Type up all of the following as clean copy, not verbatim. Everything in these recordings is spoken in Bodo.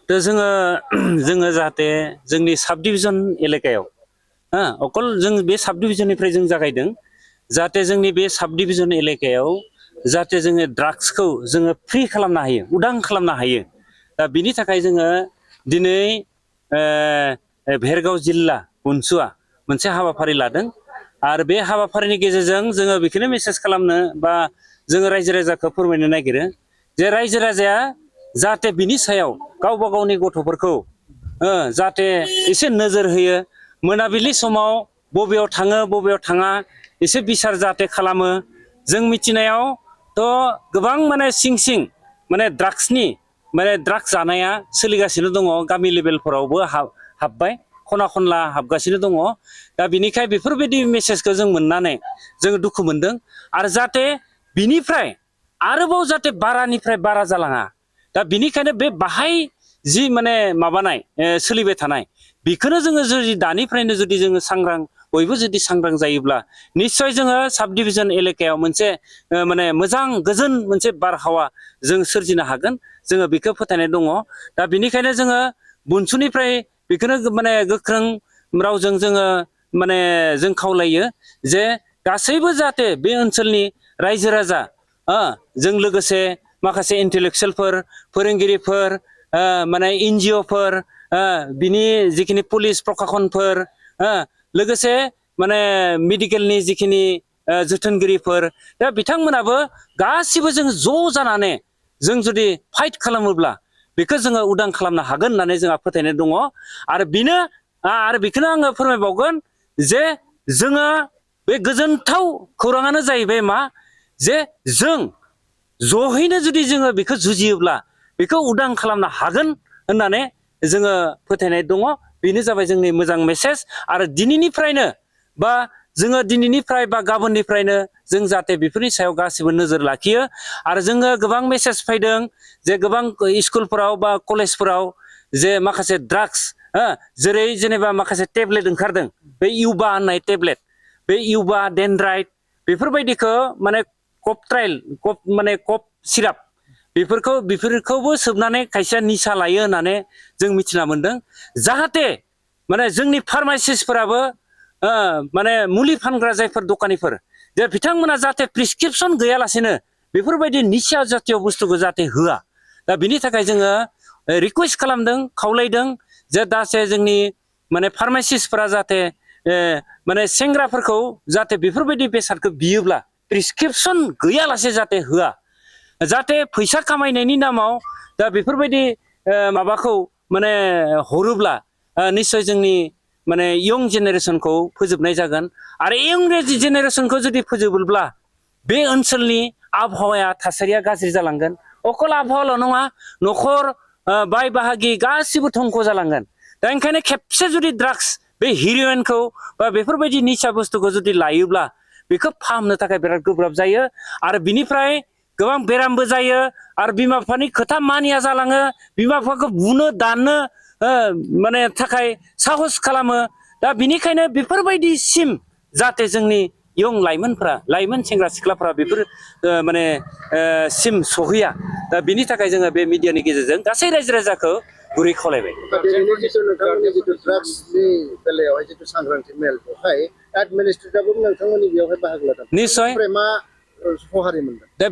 तो जोङो जाहाथे जोंनि साब डिभिजन एलेकायाव अकल जों बे साब डिभिजननिफ्राय जों जागायदों जाहाथे जोंनि बे साब डिभिजन एलेकायाव जाहाथे जोङो ड्राग्सखौ जोङो फ्रि खालामनो हायो उदां खालामनो हायो दा बिनि थाखाय जोङो दिनै भेरगाव जिल्ला बुनसुआ मोनसे हाबाफारि लादों आरो बे हाबाफारिनि गेजेरजों जोङो बेखौनो मेसेज खालामनो बा जोङो रायजो राजाखौ फोरमायनो नागिरो जे रायजो राजाया जाहाथे बिनि सायाव गावबा गावनि गथ'फोरखौ जाहाथे एसे नोजोर होयो मोनाबिलि समाव बबेयाव थाङो बबेयाव थाङा एसे बिसार जाहाथे खालामो जों मिथिनायावथ' गोबां माने सिं माने ड्राग्स जानाया सोलिगासिनो दङ गामि लेभेलफोरावबो हाबबाय खना खनला हाबगासिनो दङ दा बिनिखाय बेफोरबायदि मेसेजखौ जों मोननानै जों दुखु मोनदों आरो जाहाथे बिनिफ्राय आरोबाव जाहाथे बारानिफ्राय बारा जालाङा दा बिनिखायनो बे बाहाय जि माने माबानाय सोलिबाय थानाय बेखौनो जोङो जुदि दानिफ्रायनो जुदि जोङो सांग्रां बयबो जुदि सांग्रां जायोब्ला निश्चय जोङो साब डिभिजन एलेकायाव मोनसे माने मोजां गोजोन मोनसे बारहावा जों सोरजिनो हागोन जोङो बेखौ फोथायनाय दङ दा बिनिखायनो जोङो बुनसुनिफ्राय बेखौनो माने गोख्रों रावजों जोङो माने जों खावलायो जे गासैबो जाहाथे बे ओनसोलनि रायजो राजा जों लोगोसे माखासे इन्टेलेक्सुयेलफोर फोरोंगिरिफोर माने एनजिअफोर बिनि जिखिनि पुलिस प्रखाखनफोर लोगोसे माने मेडिकेलनि जिखिनि जोथोनगिरिफोर दा बिथांमोनाबो गासिबो जों ज' जानानै जों जुदि फाइट खालामोब्ला बेखौ जोङो उदां खालामनो हागोन होननानै जोंहा फोथायनाय दङ आरो बेखौनो आङो फोरमायबावगोन जे जोङो बे गोजोनथाव खौराङानो जाहैबाय मा जे जों ज'हैनो जुदि जोङो बेखौ जुजियोब्ला बेखौ उदां खालामनो हागोन होननानै जोङो फोथायनाय दङ बेनो जाबाय जोंनि मोजां मेसेज आरो दिनैनिफ्रायनो बा जोङो दिनैनिफ्राय बा गाबोननिफ्रायनो जों जाहाथे बेफोरनि सायाव गासिबो नोजोर लाखियो आरो जोङो गोबां मेसेज फैदों जे गोबां स्कुलफोराव बा कलेजफोराव जे माखासे ड्राग्स जेरै जेनेबा माखासे टेब्लेट ओंखारदों बे इउबा होननाय टेब्लेट बे इउबा डेनड्राइट बेफोरबायदिखौ माने कप सिराप बेफोरखौबो सोबनानै खायसेया निसा लायो होननानै जों मिथिना मोनदों जाहाथे माने जोंनि फार्मासिस्टफोराबो माने मुलि फानग्रा जायफोर दखानिफोर जे बिथांमोना जाहाथे प्रिसक्रिपसन गैयालासेनो बेफोरबायदि निसा जातीय बुस्थुखौ जाहाथे होआ दा बिनि थाखाय जोङो रिकुवेस्ट खालामदों खावलायदों जे दासे जोंनि माने फार्मासिस्टफोरा जाहाथे माने सेंग्राफोरखौ जाहाथे बेफोरबायदि बेसादखौ बियोब्ला प्रिसक्रिपसन गैयालासे जाहाथे होआ जाहाथे फैसा खामायनायनि नामाव दा बेफोरबायदि माबाखौ माने हरोब्ला निश्चय जोंनि माने इयं जेनेरेसनखौ फोजोबनाय जागोन आरो इयं जेनेरेसनखौ जुदि फोजोबोब्ला बे ओनसोलनि आबहावाया थासारिया गाज्रि जालांगोन अकल आबहावाल' नङा न'खर बाय बाहागि गासिबो धंख जालांगोन दा ओंखायनो खेबसे जुदि ड्राग्स बे हिर'इनखौ बा बेफोरबायदि निसा बुस्थुखौ जुदि लायोब्ला बेखौ फाहामनो थाखाय बिराद गोब्राब जायो आरो बिनिफ्राय गोबां बेरामबो जायो आरो बिमा बिफानि खोथा मानिया जालाङो बिमा बिफाखौ बुनो दाननो माने थाखाय साहस खालामो दा बिनिखायनो बेफोरबायदिसिम जाहाथे जोंनि इयं लाइमोन सेंग्रा सिख्लाफोरा बेफोर माने सिम सहैया दा बिनि थाखाय जोङो बे मिडियानि गेजेरजों गासै रायजो राजाखौ गुरै खावलायबाय नोंथांमोननि जिथु ड्राग्सनि बेलायावहाय जिथु सांग्रांथि मेल बेवहाय एडमिनिस्ट्रेटराबो नोंथांमोननि बेवहाय बाहागो लादों निश्चय मा सहारि मोनदों दा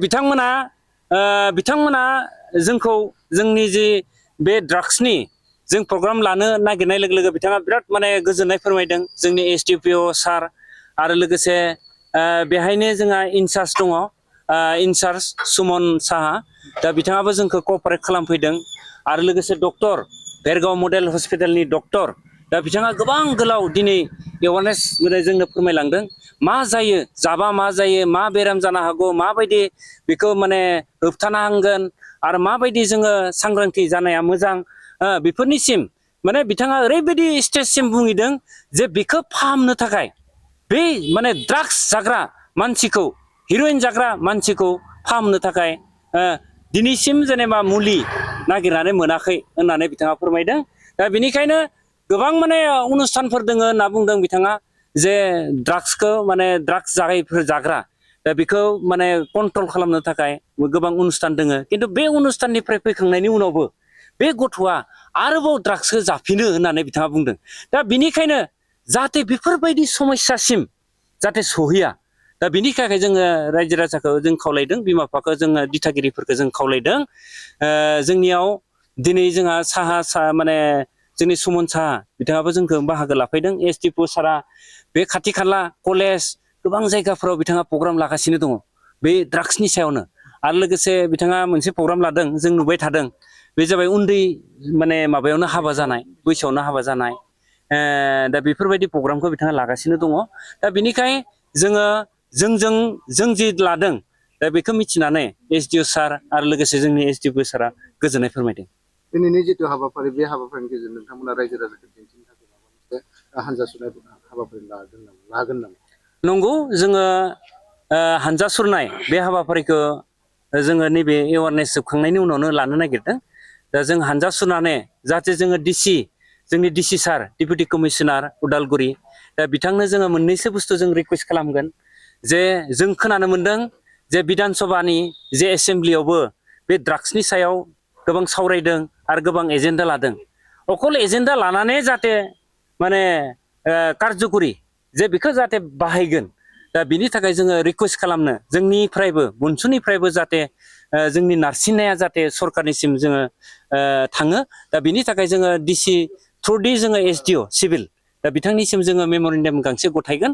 बिथांमोना जोंखौ जोंनि जि बे ड्राग्सनि जों प्रग्राम लानो नागिरनाय लोगो लोगो बिथाङा बिराद माने गोजोननाय फोरमायदों जोंनि एसडिपिअ सार आरो लोगोसे बेहायनो जोंहा इनचार्ज दङ इनचार्ज सुमन साहा दा बिथाङाबो जोंखौ कअपारेट खालामफैदों आरो लोगोसे डक्टर भेरगाव मडेल हस्पिटालनि डक्टर दा बिथाङा गोबां गोलाव दिनै एवारनेस जोंनो फोरमायलांदों मा जायो जाबा मा जायो मा बेराम जानो हागौ माबायदि बेखौ माने होबथानो हांगोन आरो माबायदि जोङो सांग्रांथि जानाया मोजां बेफोरनिसिम माने बिथाङा ओरैबायदि स्टेजसिम बुंहैदों जे बेखौ फाहामनो थाखाय बे माने ड्राग्स जाग्रा मानसिखौ हिर'इन जाग्रा मानसिखौ फाहामनो थाखाय दिनैसिम जेनेबा मुलि नागिरनानै मोनाखै होननानै बिथाङा फोरमायदों दा बेनिखायनो गोबां माने अनुष्ठानफोर दोङो होनना बुंदों बिथाङा जे ड्राग्सखौ माने ड्राग्स जाग्रा दा बेखौ माने कन्ट्रल खालामनो थाखाय गोबां अनुष्ठान दोङो खिन्थु बे अनुष्ठाननिफ्राय फैखांनायनि उनावबो बे गथ'आ आरोबाव ड्राग्सखौ जाफिनो होननानै बिथाङा बुंदों। दा बिनिखायनो जाहाथे बेफोरबायदि समस्यासिम जाहाथे सहैया, दा बिनि थाखाय जोङो रायजो राजाखौ जों खावलायदों, बिमा बिफाखौ जोङो दिथागिरिफोरखौ जों खावलायदों। जोंनियाव दिनै जोंहा माने जोंनि सुमन साहा बिथाङाबो जोंखौ बाहागो लाफैदों। एसडिपिअ सारा बे खाथि खाला कलेज गोबां जायगाफोराव बिथाङा प्रग्राम लागासिनो दङ बे ड्राग्सनि सायावनो। आरो लोगोसे बिथाङा मोनसे प्रग्राम लादों, जों नुबाय थादों, बे जाबाय उन्दै माने माबायावनो हाबा जानाय, बैसोआवनो हाबा जानाय। दा बेफोरबायदि प्रग्रामखौ बिथाङा लागासिनो दङ। दा बिनिखाय जों जि लादों, दा बेखौ मिथिनानै एसडिअ सार आरो लोगोसे जोंनि एसडिपिअ सारा गोजोननाय फोरमायदों। दिनैनि जिथु हाबाफारि, बे हाबाफारिनि गेजेरजों नोंथांमोना रायजो राजाखौ दिन्थिनो थाखाय माबा मोनसे हानजा सुरनाय हाबाफारि लागोन नामा? नंगौ, जोङो हानजा सुरनाय बे हाबाफारिखौ जोङो नैबे एवारनेस जोबखांनायनि उनावनो लानो नागिरदों। दा जों हानजा सुरनानै जाहाथे जोङो जोंनि डिसि सार, डेपुटि कमिशनार उदालगुरि, दा बिथांनो जोङो मोननैसो बुस्थु जों रिकुवेस्ट खालामगोन। जे जों खोनानो मोनदों जे बिधान सभानि जे एसेम्ब्लियावबो बे ड्राग्सनि सायाव गोबां सावरायदों आरो गोबां एजेन्डा लादों। अकल एजेन्डा लानानै जाहाथे माने कारजकरि जे बेखौ जाहाथे बाहायगोन, दा बिनि थाखाय जोङो रिकुवेस्ट खालामनो, जोंनिफ्रायबो बुनसुनिफ्रायबो जाहाथे जोंनि नारसिननाया जाहाथे सरकारनिसिम जोङो थाङो। दा बिनि थाखाय जोङो डिसि थ्रुयै जोङो एसडिअ सिभिल, दा बिथांनिसिम जोङो मेम'रेन्डाम गांसे गथायगोन।